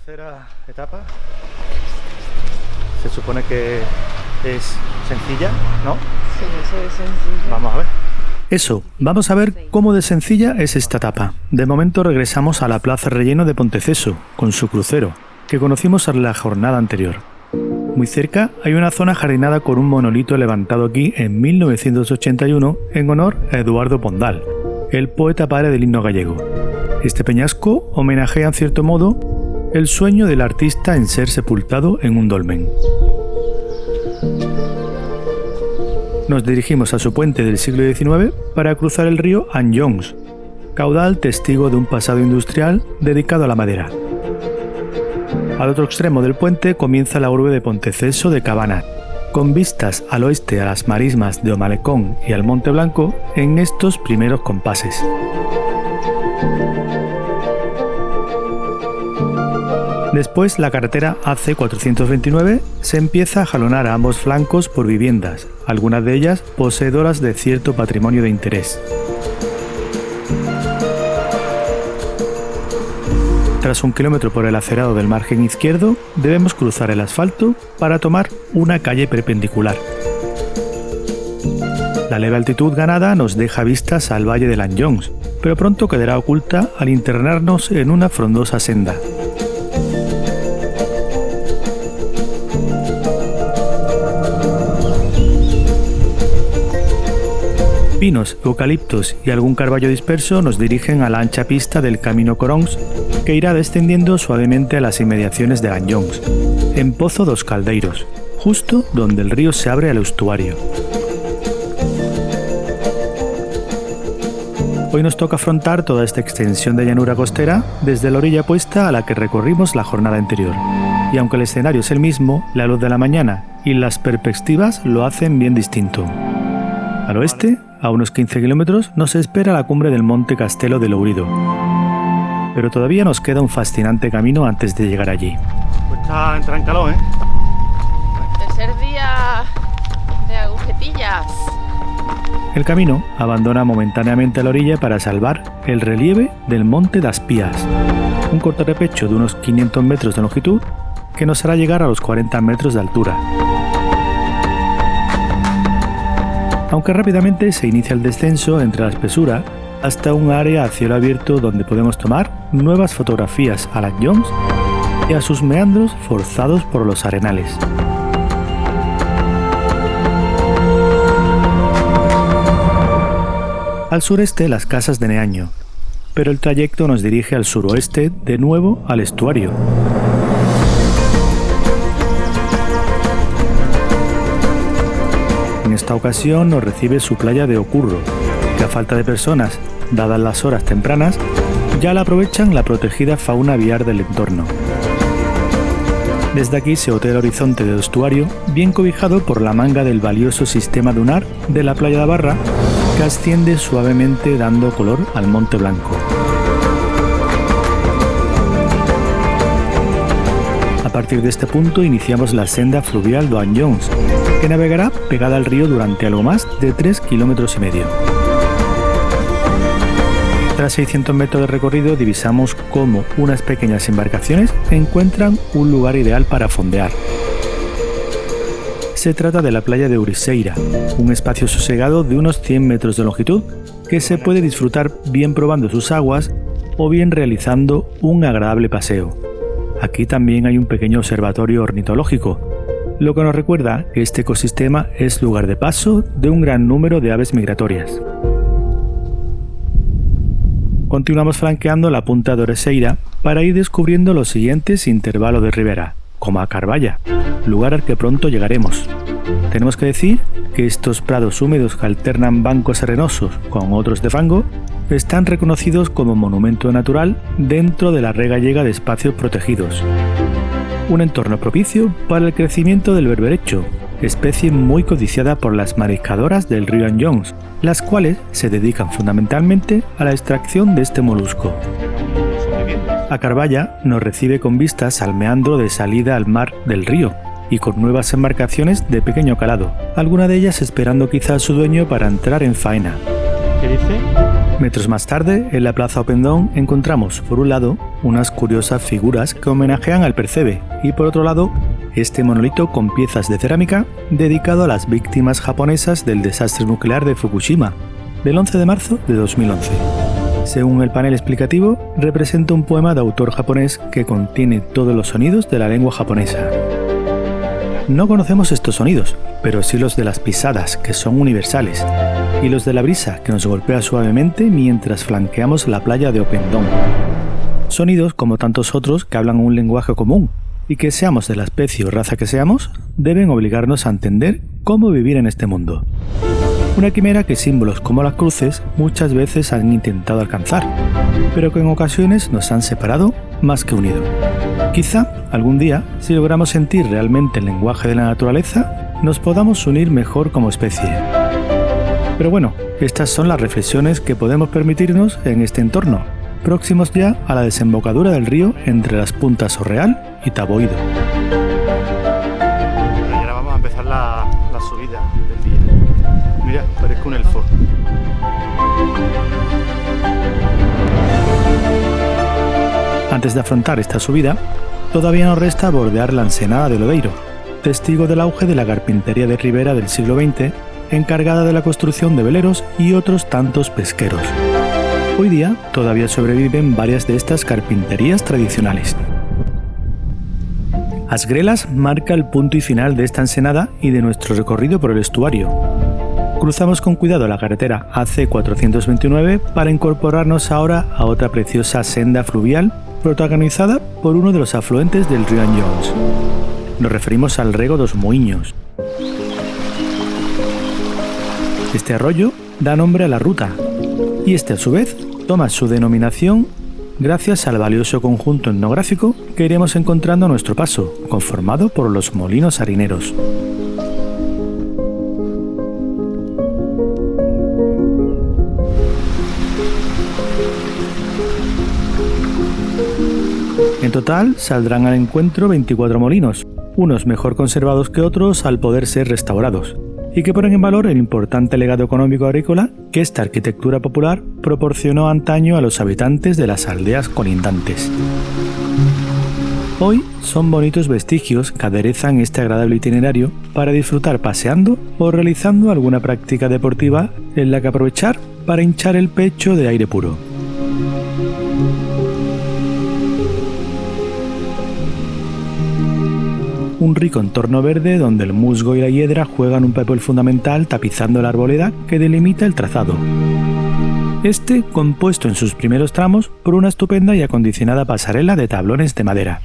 Tercera etapa. Se supone que es sencilla, ¿no? Sí, eso es sencillo. Vamos a ver. Eso, vamos a ver cómo de sencilla es esta etapa. De momento regresamos a la Plaza Relleno de Ponteceso, con su crucero, que conocimos en la jornada anterior. Muy cerca hay una zona jardinada con un monolito levantado aquí en 1981 en honor a Eduardo Pondal, el poeta padre del himno gallego. Este peñasco homenajea en cierto modo el sueño del artista en ser sepultado en un dolmen. Nos dirigimos a su puente del siglo XIX para cruzar el río Anyons, caudal testigo de un pasado industrial dedicado a la madera. Al otro extremo del puente comienza la urbe de Ponteceso de Cabanas, con vistas al oeste a las marismas de Omalecón y al Monte Blanco en estos primeros compases. Después, la carretera AC429 se empieza a jalonar a ambos flancos por viviendas, algunas de ellas poseedoras de cierto patrimonio de interés. Tras 1 kilómetro por el acerado del margen izquierdo, debemos cruzar el asfalto para tomar una calle perpendicular. La leve altitud ganada nos deja vistas al valle del Anyons, pero pronto quedará oculta al internarnos en una frondosa senda. Pinos, eucaliptos y algún carballo disperso nos dirigen a la ancha pista del Camino Corons, que irá descendiendo suavemente a las inmediaciones de Anyons, en Pozo dos Caldeiros, justo donde el río se abre al estuario. Hoy nos toca afrontar toda esta extensión de llanura costera desde la orilla opuesta a la que recorrimos la jornada anterior. Y aunque el escenario es el mismo, la luz de la mañana y las perspectivas lo hacen bien distinto. Al oeste, a unos 15 kilómetros, nos espera la cumbre del Monte Castelo de Lourido. Pero todavía nos queda un fascinante camino antes de llegar allí. Cuesta entrar en calor, ¿eh? Tercer día de agujetillas. El camino abandona momentáneamente la orilla para salvar el relieve del Monte das Pías, un cortarrepecho de unos 500 metros de longitud que nos hará llegar a los 40 metros de altura. Aunque rápidamente se inicia el descenso entre la espesura hasta un área a cielo abierto donde podemos tomar nuevas fotografías a Anyons y a sus meandros forzados por los arenales. Al sureste las casas de Neaño, pero el trayecto nos dirige al suroeste de nuevo al estuario. En esta ocasión nos recibe su playa de Ocurro, que a falta de personas, dadas las horas tempranas, ya la aprovechan la protegida fauna aviar del entorno. Desde aquí se otea el horizonte del estuario, bien cobijado por la manga del valioso sistema dunar de la playa de Barra, que asciende suavemente dando color al Monte Blanco. A partir de este punto iniciamos la senda fluvial do Anyons, que navegará pegada al río durante algo más de 3,5 kilómetros. Tras 600 metros de recorrido divisamos cómo unas pequeñas embarcaciones encuentran un lugar ideal para fondear. Se trata de la playa de Uriceira, un espacio sosegado de unos 100 metros de longitud que se puede disfrutar bien probando sus aguas o bien realizando un agradable paseo. Aquí también hay un pequeño observatorio ornitológico, lo que nos recuerda que este ecosistema es lugar de paso de un gran número de aves migratorias. Continuamos flanqueando la punta de Uriceira para ir descubriendo los siguientes intervalos de ribera, como a Carballa, lugar al que pronto llegaremos. Tenemos que decir que estos prados húmedos que alternan bancos arenosos con otros de fango están reconocidos como monumento natural dentro de la red gallega de espacios protegidos. Un entorno propicio para el crecimiento del berberecho, especie muy codiciada por las mariscadoras del río Anyons, las cuales se dedican fundamentalmente a la extracción de este molusco. A Carballa nos recibe con vistas al meandro de salida al mar del río y con nuevas embarcaciones de pequeño calado, alguna de ellas esperando quizá a su dueño para entrar en faena. ¿Qué dice? Metros más tarde, en la Plaza Opendón, encontramos, por un lado, unas curiosas figuras que homenajean al percebe y, por otro lado, este monolito con piezas de cerámica dedicado a las víctimas japonesas del desastre nuclear de Fukushima, del 11 de marzo de 2011. Según el panel explicativo, representa un poema de autor japonés que contiene todos los sonidos de la lengua japonesa. No conocemos estos sonidos, pero sí los de las pisadas, que son universales, y los de la brisa, que nos golpea suavemente mientras flanqueamos la playa de Opendón. Sonidos como tantos otros que hablan un lenguaje común, y que seamos de la especie o raza que seamos, deben obligarnos a entender cómo vivir en este mundo. Una quimera que símbolos como las cruces muchas veces han intentado alcanzar, pero que en ocasiones nos han separado más que unido. Quizá, algún día, si logramos sentir realmente el lenguaje de la naturaleza, nos podamos unir mejor como especie. Pero bueno, estas son las reflexiones que podemos permitirnos en este entorno, próximos ya a la desembocadura del río entre las puntas Orreal y Taboído. Y ahora vamos a empezar la subida del día. Mira, parezco un elfo. Antes de afrontar esta subida, todavía nos resta bordear la ensenada de Lodeiro, testigo del auge de la carpintería de ribera del siglo XX, encargada de la construcción de veleros y otros tantos pesqueros. Hoy día todavía sobreviven varias de estas carpinterías tradicionales. As Grelas marca el punto y final de esta ensenada y de nuestro recorrido por el estuario. Cruzamos con cuidado la carretera AC429 para incorporarnos ahora a otra preciosa senda fluvial protagonizada por uno de los afluentes del río Anllóns. Nos referimos al Rego dos Moinhos. Este arroyo da nombre a la ruta, y este a su vez toma su denominación gracias al valioso conjunto etnográfico que iremos encontrando a nuestro paso, conformado por los molinos harineros. En total saldrán al encuentro 24 molinos, unos mejor conservados que otros al poder ser restaurados, y que ponen en valor el importante legado económico agrícola que esta arquitectura popular proporcionó antaño a los habitantes de las aldeas colindantes. Hoy son bonitos vestigios que aderezan este agradable itinerario para disfrutar paseando o realizando alguna práctica deportiva en la que aprovechar para hinchar el pecho de aire puro. Un rico entorno verde donde el musgo y la hiedra juegan un papel fundamental tapizando la arboleda que delimita el trazado. Este compuesto en sus primeros tramos por una estupenda y acondicionada pasarela de tablones de madera.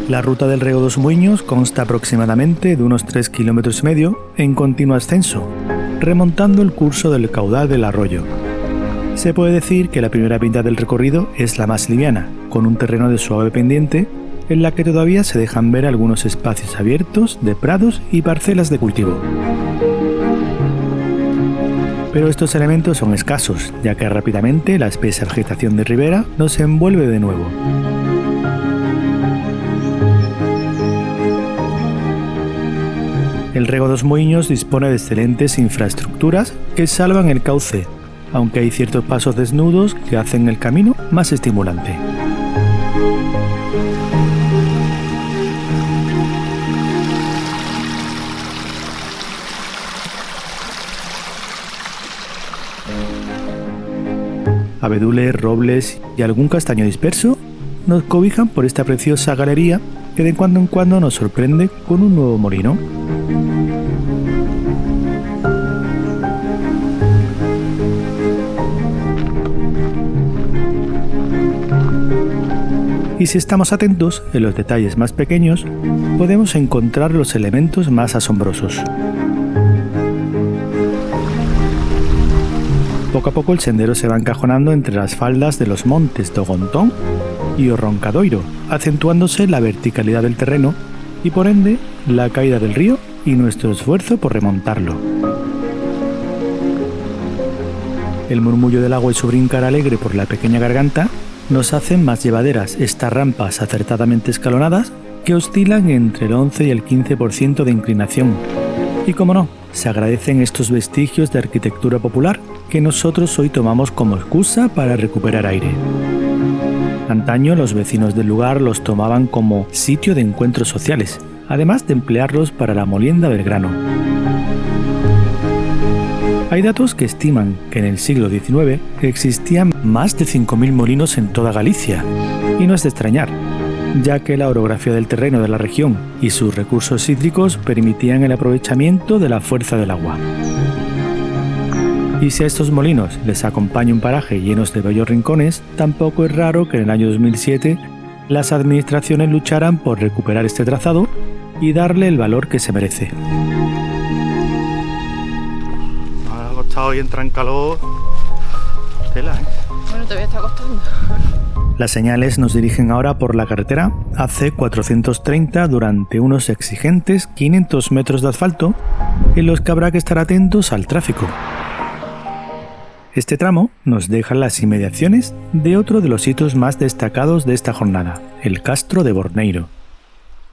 La ruta del Rego dos Moinhos consta aproximadamente de unos 3,5 kilómetros en continuo ascenso, remontando el curso del caudal del arroyo. Se puede decir que la primera mitad del recorrido es la más liviana, con un terreno de suave pendiente, en la que todavía se dejan ver algunos espacios abiertos de prados y parcelas de cultivo. Pero estos elementos son escasos, ya que rápidamente la espesa vegetación de ribera nos envuelve de nuevo. El Rego dos Moinhos dispone de excelentes infraestructuras que salvan el cauce, aunque hay ciertos pasos desnudos que hacen el camino más estimulante. Abedules, robles y algún castaño disperso nos cobijan por esta preciosa galería que de cuando en cuando nos sorprende con un nuevo molino. Y si estamos atentos en los detalles más pequeños, podemos encontrar los elementos más asombrosos. Poco a poco el sendero se va encajonando entre las faldas de los montes do Gontón y o Roncadoiro, acentuándose la verticalidad del terreno y por ende la caída del río y nuestro esfuerzo por remontarlo. El murmullo del agua y su brincar alegre por la pequeña garganta nos hacen más llevaderas estas rampas acertadamente escalonadas que oscilan entre el 11 y el 15% de inclinación, Y como no, se agradecen estos vestigios de arquitectura popular que nosotros hoy tomamos como excusa para recuperar aire. Antaño los vecinos del lugar los tomaban como sitio de encuentros sociales, además de emplearlos para la molienda del grano. Hay datos que estiman que en el siglo XIX existían más de 5.000 molinos en toda Galicia, y no es de extrañar, ya que la orografía del terreno de la región y sus recursos hídricos permitían el aprovechamiento de la fuerza del agua. Y si a estos molinos les acompaña un paraje lleno de bellos rincones, tampoco es raro que en el año 2007 las administraciones lucharan por recuperar este trazado y darle el valor que se merece. Ha costado y entra en calor. Tela, ¿eh? Bueno, todavía está costando. Las señales nos dirigen ahora por la carretera AC430 durante unos exigentes 500 metros de asfalto en los que habrá que estar atentos al tráfico. Este tramo nos deja las inmediaciones de otro de los hitos más destacados de esta jornada, el Castro de Borneiro.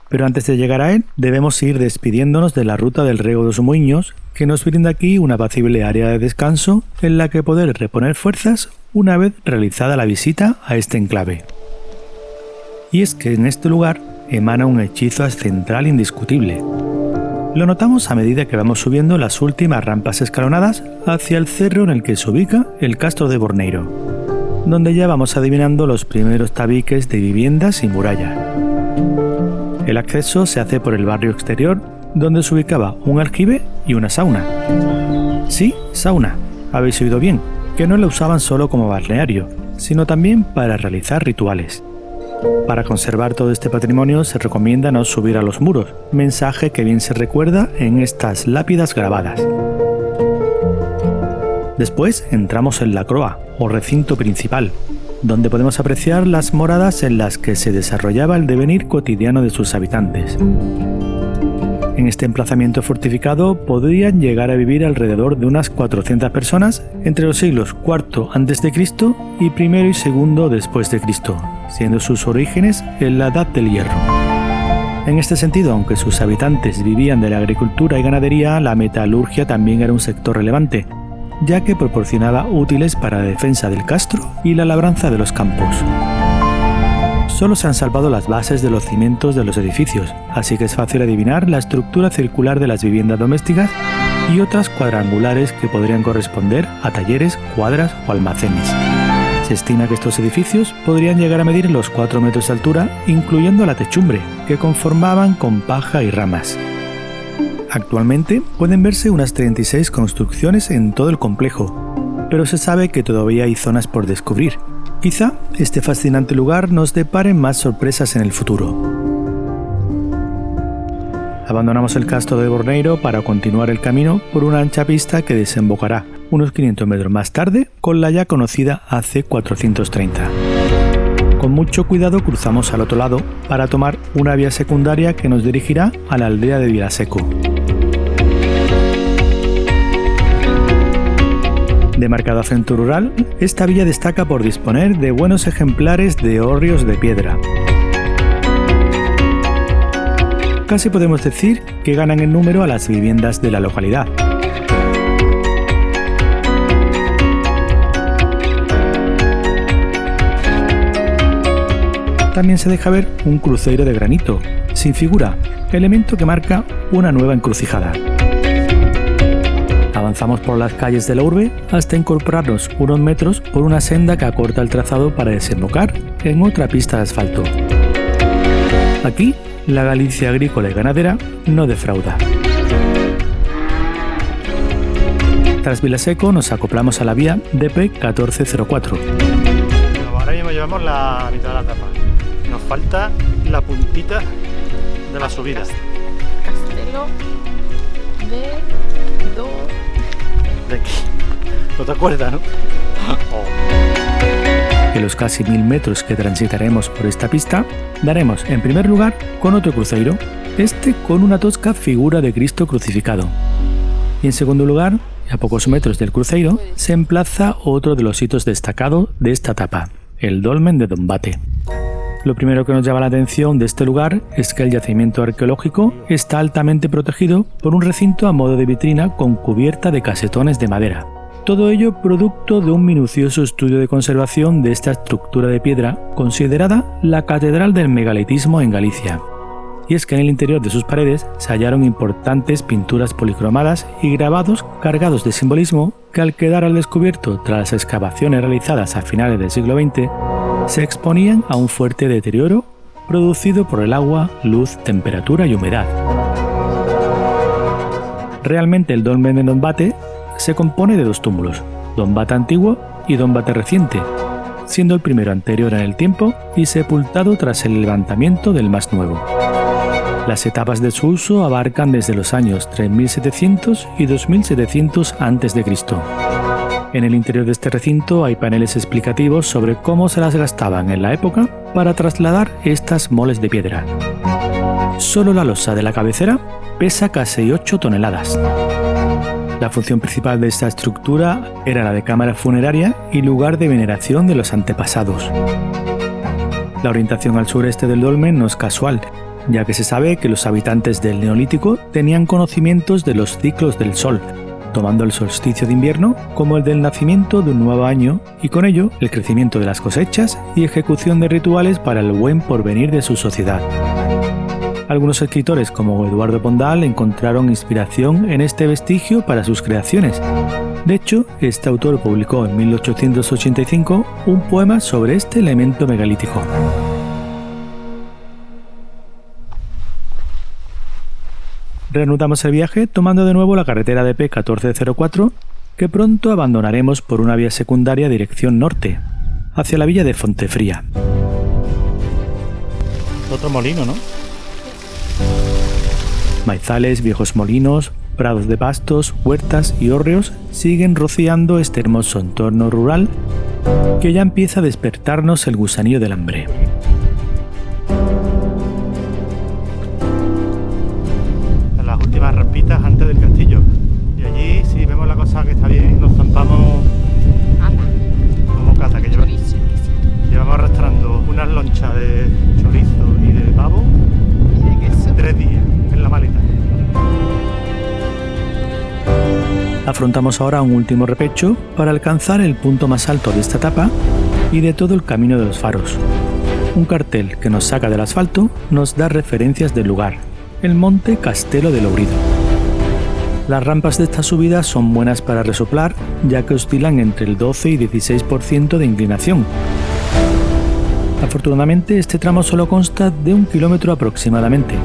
Pero antes de llegar a él, debemos ir despidiéndonos de la ruta del Rego dos Muiños, que nos brinda aquí una apacible área de descanso en la que poder reponer fuerzas una vez realizada la visita a este enclave. Y es que en este lugar emana un hechizo ascentral indiscutible. Lo notamos a medida que vamos subiendo las últimas rampas escalonadas hacia el cerro en el que se ubica el Castro de Borneiro, donde ya vamos adivinando los primeros tabiques de viviendas y muralla. El acceso se hace por el barrio exterior, donde se ubicaba un aljibe y una sauna. Sí, sauna, habéis oído bien, que no la usaban solo como balneario, sino también para realizar rituales. Para conservar todo este patrimonio se recomienda no subir a los muros, mensaje que bien se recuerda en estas lápidas grabadas. Después entramos en la croa, o recinto principal, donde podemos apreciar las moradas en las que se desarrollaba el devenir cotidiano de sus habitantes. En este emplazamiento fortificado podrían llegar a vivir alrededor de unas 400 personas entre los siglos IV a.C. y I y II después de Cristo, siendo sus orígenes en la Edad del Hierro. En este sentido, aunque sus habitantes vivían de la agricultura y ganadería, la metalurgia también era un sector relevante, ya que proporcionaba útiles para la defensa del castro y la labranza de los campos. Solo se han salvado las bases de los cimientos de los edificios, así que es fácil adivinar la estructura circular de las viviendas domésticas y otras cuadrangulares que podrían corresponder a talleres, cuadras o almacenes. Se estima que estos edificios podrían llegar a medir los 4 metros de altura, incluyendo la techumbre, que conformaban con paja y ramas. Actualmente pueden verse unas 36 construcciones en todo el complejo, pero se sabe que todavía hay zonas por descubrir. Quizá este fascinante lugar nos depare más sorpresas en el futuro. Abandonamos el Castro de Borneiro para continuar el camino por una ancha pista que desembocará unos 500 metros más tarde con la ya conocida AC430. Con mucho cuidado cruzamos al otro lado para tomar una vía secundaria que nos dirigirá a la aldea de Vilaseco. De marcado acento rural, esta villa destaca por disponer de buenos ejemplares de hórreos de piedra. Casi podemos decir que ganan en número a las viviendas de la localidad. También se deja ver un cruceiro de granito, sin figura, elemento que marca una nueva encrucijada. Avanzamos por las calles de la urbe hasta incorporarnos unos metros por una senda que acorta el trazado para desembocar en otra pista de asfalto. Aquí, la Galicia agrícola y ganadera no defrauda. Tras Vilaseco nos acoplamos a la vía DP 1404. Ahora mismo llevamos la mitad de la etapa. Nos falta la puntita de la subida. Castelo de aquí. ¿No te acuerdas, no? En los casi 1000 metros que transitaremos por esta pista, daremos en primer lugar con otro cruceiro, este con una tosca figura de Cristo crucificado. Y en segundo lugar, a pocos metros del cruceiro, se emplaza otro de los hitos destacados de esta etapa, el dolmen de Dombate. Lo primero que nos llama la atención de este lugar es que el yacimiento arqueológico está altamente protegido por un recinto a modo de vitrina con cubierta de casetones de madera. Todo ello producto de un minucioso estudio de conservación de esta estructura de piedra, considerada la catedral del megalitismo en Galicia. Y es que en el interior de sus paredes se hallaron importantes pinturas policromadas y grabados cargados de simbolismo que, al quedar al descubierto tras las excavaciones realizadas a finales del siglo XX, se exponían a un fuerte deterioro producido por el agua, luz, temperatura y humedad. Realmente el dolmen de Dombate se compone de dos túmulos, Dombate antiguo y Dombate reciente, siendo el primero anterior en el tiempo y sepultado tras el levantamiento del más nuevo. Las etapas de su uso abarcan desde los años 3700 y 2700 a.C. En el interior de este recinto hay paneles explicativos sobre cómo se las gastaban en la época para trasladar estas moles de piedra. Solo la losa de la cabecera pesa casi 8 toneladas. La función principal de esta estructura era la de cámara funeraria y lugar de veneración de los antepasados. La orientación al sureste del dolmen no es casual, ya que se sabe que los habitantes del Neolítico tenían conocimientos de los ciclos del sol, tomando el solsticio de invierno como el del nacimiento de un nuevo año y con ello el crecimiento de las cosechas y ejecución de rituales para el buen porvenir de su sociedad. Algunos escritores como Eduardo Pondal encontraron inspiración en este vestigio para sus creaciones. De hecho, este autor publicó en 1885 un poema sobre este elemento megalítico. Reanudamos el viaje tomando de nuevo la carretera de P1404, que pronto abandonaremos por una vía secundaria dirección norte, hacia la villa de Fontefría. Otro molino, ¿no? Maizales, viejos molinos, prados de pastos, huertas y hórreos siguen rociando este hermoso entorno rural que ya empieza a despertarnos el gusanillo del hambre. Las últimas rampitas antes del castillo. Y allí, si vemos la cosa que está bien, nos zampamos como cata que llevamos arrastrando unas lonchas de chorizo y de pavo 3 días en la maleta. Afrontamos ahora un último repecho para alcanzar el punto más alto de esta etapa y de todo el camino de los faros. Un cartel que nos saca del asfalto nos da referencias del lugar, el monte Castelo de Lourido. Las rampas de esta subida son buenas para resoplar, ya que oscilan entre el 12 y 16% de inclinación. Afortunadamente, este tramo solo consta de 1 kilómetro aproximadamente.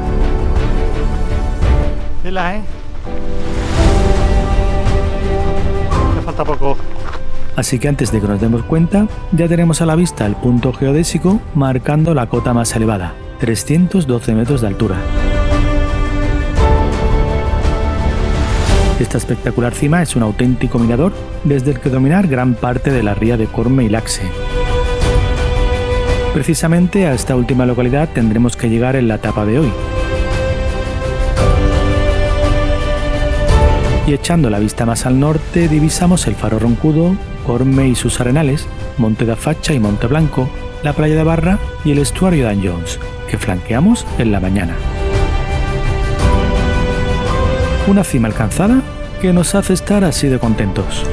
Ya falta poco. Así que antes de que nos demos cuenta, ya tenemos a la vista el punto geodésico marcando la cota más elevada, 312 metros de altura. Esta espectacular cima es un auténtico mirador desde el que dominar gran parte de la ría de Corme y Laxe. Precisamente a esta última localidad tendremos que llegar en la etapa de hoy. Y echando la vista más al norte divisamos el Faro Roncudo, Corme y sus arenales, Monte da Facha y Monte Blanco, la playa de Barra y el estuario de Anjones, que flanqueamos en la mañana. Una cima alcanzada que nos hace estar así de contentos.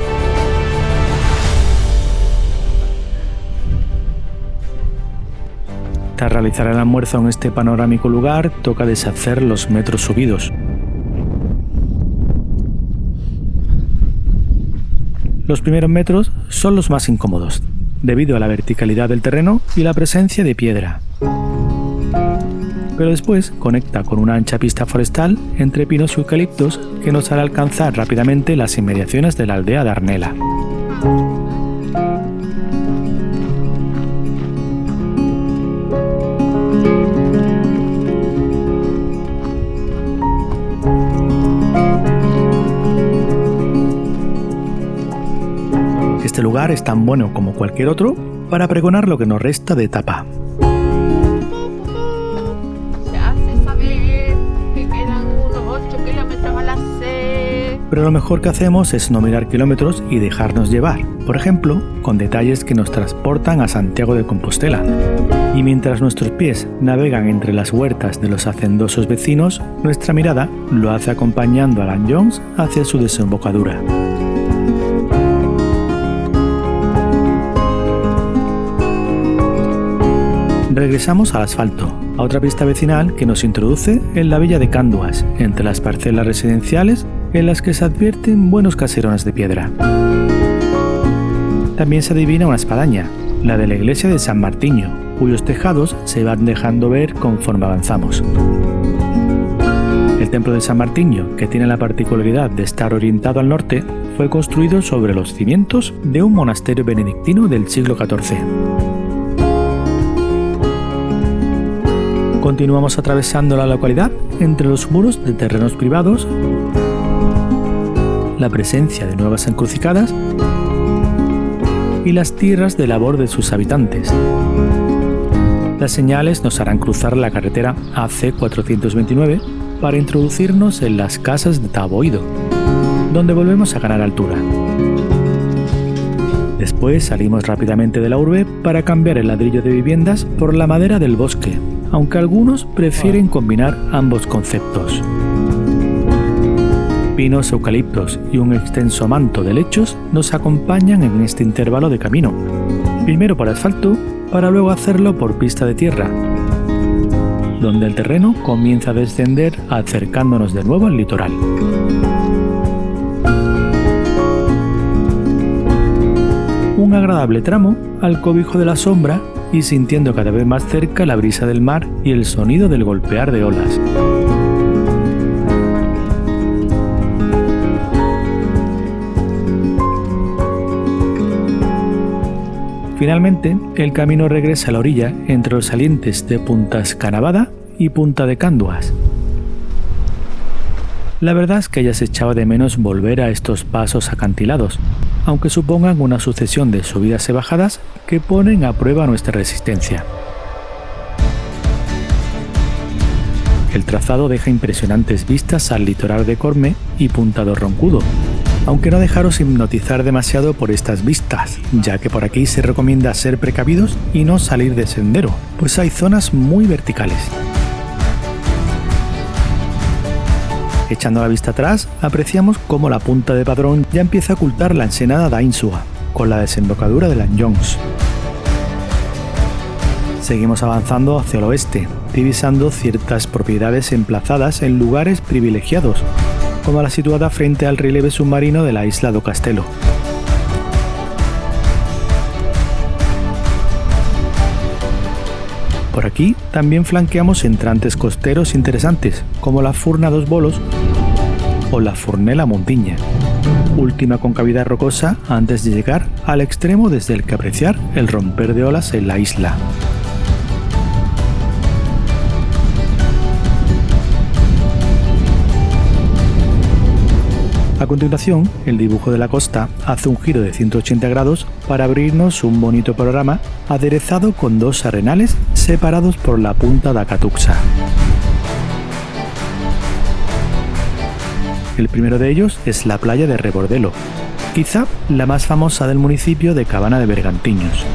Tras realizar el almuerzo en este panorámico lugar, toca deshacer los metros subidos. Los primeros metros son los más incómodos, debido a la verticalidad del terreno y la presencia de piedra. Pero después conecta con una ancha pista forestal entre pinos y eucaliptos que nos hará alcanzar rápidamente las inmediaciones de la aldea de Arnela. Este lugar es tan bueno como cualquier otro para pregonar lo que nos resta de etapa. Pero lo mejor que hacemos es no mirar kilómetros y dejarnos llevar, por ejemplo, con detalles que nos transportan a Santiago de Compostela. Y mientras nuestros pies navegan entre las huertas de los hacendosos vecinos, nuestra mirada lo hace acompañando a Lanjohns hacia su desembocadura. Regresamos al asfalto, a otra pista vecinal que nos introduce en la villa de Càndues, entre las parcelas residenciales en las que se advierten buenos caserones de piedra. También se adivina una espadaña, la de la iglesia de San Martiño, cuyos tejados se van dejando ver conforme avanzamos. El templo de San Martiño, que tiene la particularidad de estar orientado al norte, fue construido sobre los cimientos de un monasterio benedictino del siglo XIV. Continuamos atravesando la localidad entre los muros de terrenos privados, la presencia de nuevas encrucijadas y las tierras de labor de sus habitantes. Las señales nos harán cruzar la carretera AC 429 para introducirnos en las casas de Taboído, donde volvemos a ganar altura. Después salimos rápidamente de la urbe para cambiar el ladrillo de viviendas por la madera del bosque, aunque algunos prefieren combinar ambos conceptos. Pinos, eucaliptos y un extenso manto de helechos nos acompañan en este intervalo de camino, primero por asfalto para luego hacerlo por pista de tierra, donde el terreno comienza a descender acercándonos de nuevo al litoral. Un agradable tramo al cobijo de la sombra y sintiendo cada vez más cerca la brisa del mar y el sonido del golpear de olas. Finalmente, el camino regresa a la orilla entre los salientes de Punta Escanabada y Punta de Càndues. La verdad es que ya se echaba de menos volver a estos pasos acantilados, aunque supongan una sucesión de subidas y bajadas que ponen a prueba nuestra resistencia. El trazado deja impresionantes vistas al litoral de Corme y Punta do Roncudo, aunque no dejaros hipnotizar demasiado por estas vistas, ya que por aquí se recomienda ser precavidos y no salir de sendero, pues hay zonas muy verticales. Echando la vista atrás, apreciamos cómo la punta de Padrón ya empieza a ocultar la ensenada d'Ainsua, con la desembocadura de Lanjohns. Seguimos avanzando hacia el oeste, divisando ciertas propiedades emplazadas en lugares privilegiados, como la situada frente al relieve submarino de la isla do Castelo. Por aquí también flanqueamos entrantes costeros interesantes, como la Furna dos Bolos o la Furnela Montiña, última concavidad rocosa antes de llegar al extremo desde el que apreciar el romper de olas en la isla. A continuación, el dibujo de la costa hace un giro de 180 grados para abrirnos un bonito panorama aderezado con dos arenales separados por la punta da Catuxa. El primero de ellos es la playa de Rebordelo, quizá la más famosa del municipio de Cabana de Bergantiños.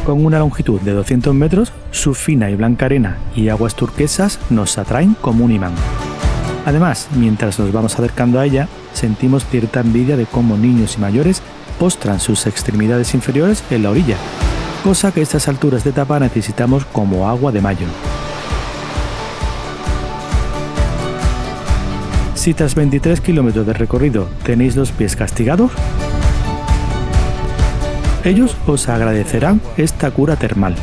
Con una longitud de 200 metros, su fina y blanca arena y aguas turquesas nos atraen como un imán. Además, mientras nos vamos acercando a ella, sentimos cierta envidia de cómo niños y mayores postran sus extremidades inferiores en la orilla, cosa que a estas alturas de etapa necesitamos como agua de mayo. Si tras 23 kilómetros de recorrido tenéis los pies castigados, ellos os agradecerán esta cura termal.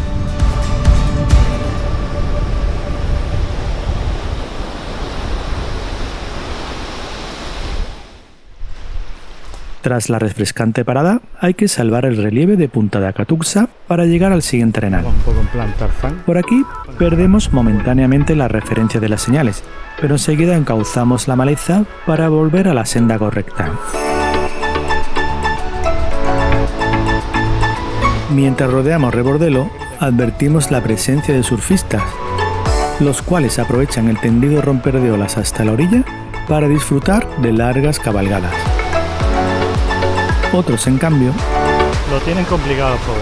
Tras la refrescante parada, hay que salvar el relieve de Punta da Catuxa para llegar al siguiente arenal. Por aquí perdemos momentáneamente la referencia de las señales, pero enseguida encauzamos la maleza para volver a la senda correcta. Mientras rodeamos Rebordelo, advertimos la presencia de surfistas, los cuales aprovechan el tendido romper de olas hasta la orilla para disfrutar de largas cabalgadas. Otros, en cambio, lo tienen complicado, pobre.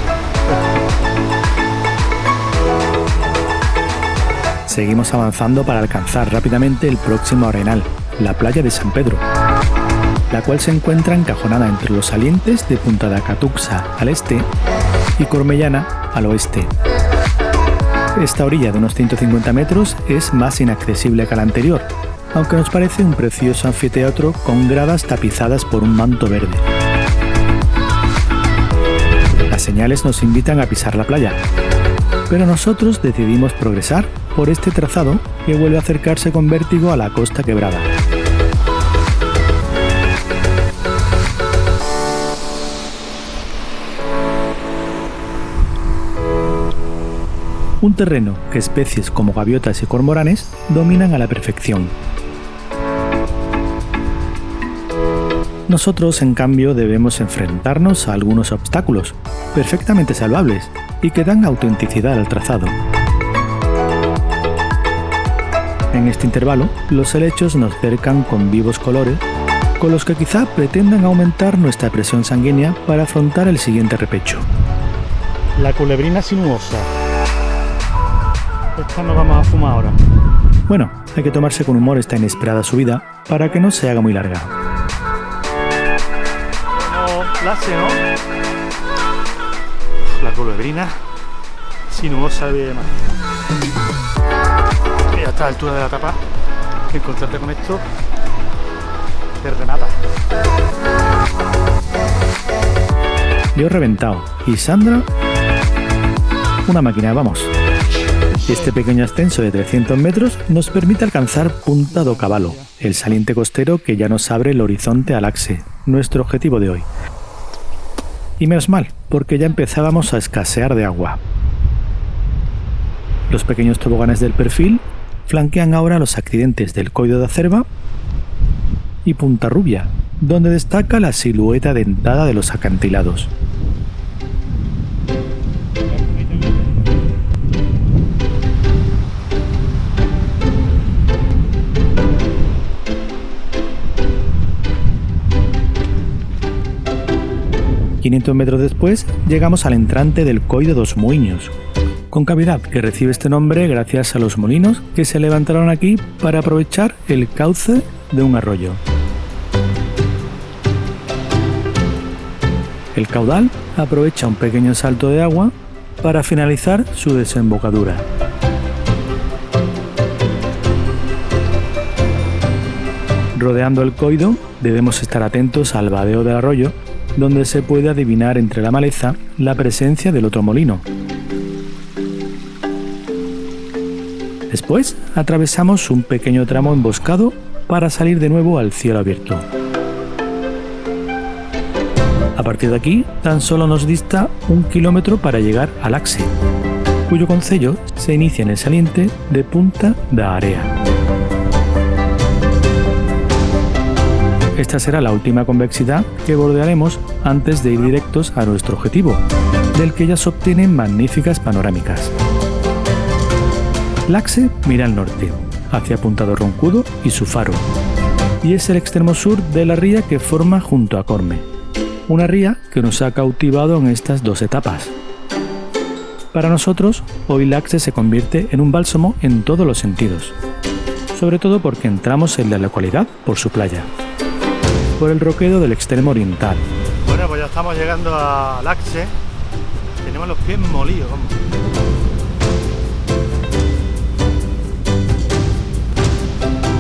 Seguimos avanzando para alcanzar rápidamente el próximo arenal, la playa de San Pedro, la cual se encuentra encajonada entre los salientes de Punta de Acatuxa al este y Cormellana al oeste. Esta orilla de unos 150 metros es más inaccesible que la anterior, aunque nos parece un precioso anfiteatro con gradas tapizadas por un manto verde. Las señales nos invitan a pisar la playa, pero nosotros decidimos progresar por este trazado que vuelve a acercarse con vértigo a la Costa Quebrada. Un terreno que especies como gaviotas y cormoranes dominan a la perfección. Nosotros, en cambio, debemos enfrentarnos a algunos obstáculos, perfectamente salvables, y que dan autenticidad al trazado. En este intervalo, los helechos nos cercan con vivos colores, con los que quizá pretendan aumentar nuestra presión sanguínea para afrontar el siguiente repecho. La culebrina sinuosa. Esta nos vamos a fumar ahora. Bueno, hay que tomarse con humor esta inesperada subida para que no se haga muy larga. Clase, ¿no? La culebrina sinuosa de mar. Y a esta altura de la etapa, encontrarte con esto te remata. Yo reventado y Sandra, una máquina, vamos. Este pequeño ascenso de 300 metros nos permite alcanzar Punta do Cavalo, el saliente costero que ya nos abre el horizonte al Axe, nuestro objetivo de hoy. Y menos mal, porque ya empezábamos a escasear de agua. Los pequeños toboganes del perfil flanquean ahora los accidentes del Coido da Cerva y Punta Rubia, donde destaca la silueta dentada de los acantilados. ...500 metros después, llegamos al entrante del Coido dos Moinhos, con cavidad que recibe este nombre gracias a los molinos que se levantaron aquí para aprovechar el cauce de un arroyo. El caudal aprovecha un pequeño salto de agua para finalizar su desembocadura. Rodeando el Coido, debemos estar atentos al vadeo del arroyo, donde se puede adivinar entre la maleza la presencia del otro molino. Después atravesamos un pequeño tramo emboscado para salir de nuevo al cielo abierto. A partir de aquí, tan solo nos dista 1 kilómetro para llegar al Axe, cuyo concello se inicia en el saliente de Punta da Area. Esta será la última convexidad que bordearemos antes de ir directos a nuestro objetivo, del que ya se obtienen magníficas panorámicas. L'Axe mira al norte, hacia Punta do Roncudo y su faro, y es el extremo sur de la ría que forma junto a Corme, una ría que nos ha cautivado en estas 2 etapas. Para nosotros, hoy L'Axe se convierte en un bálsamo en todos los sentidos, sobre todo porque entramos en la localidad por su playa, por el roquedo del extremo oriental. Bueno, pues ya estamos llegando a L'Axe. Tenemos los pies molidos, vamos.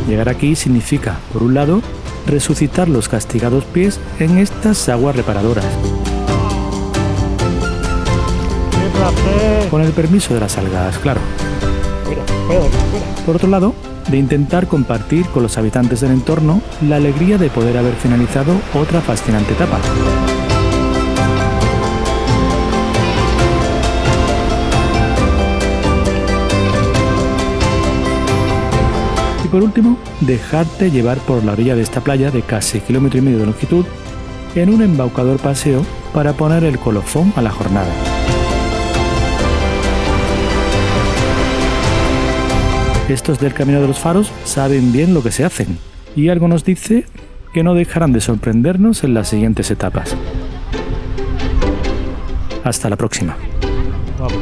Llegar aquí significa, por un lado, resucitar los castigados pies en estas aguas reparadoras. ¡Qué placer! Con el permiso de las algas, claro. Fuera. Por otro lado, de intentar compartir con los habitantes del entorno la alegría de poder haber finalizado otra fascinante etapa. Y por último, dejarte llevar por la orilla de esta playa de casi 1,5 km de longitud en un embaucador paseo para poner el colofón a la jornada. Estos del Camino de los Faros saben bien lo que se hacen, y algo nos dice que no dejarán de sorprendernos en las siguientes etapas. Hasta la próxima. Vamos.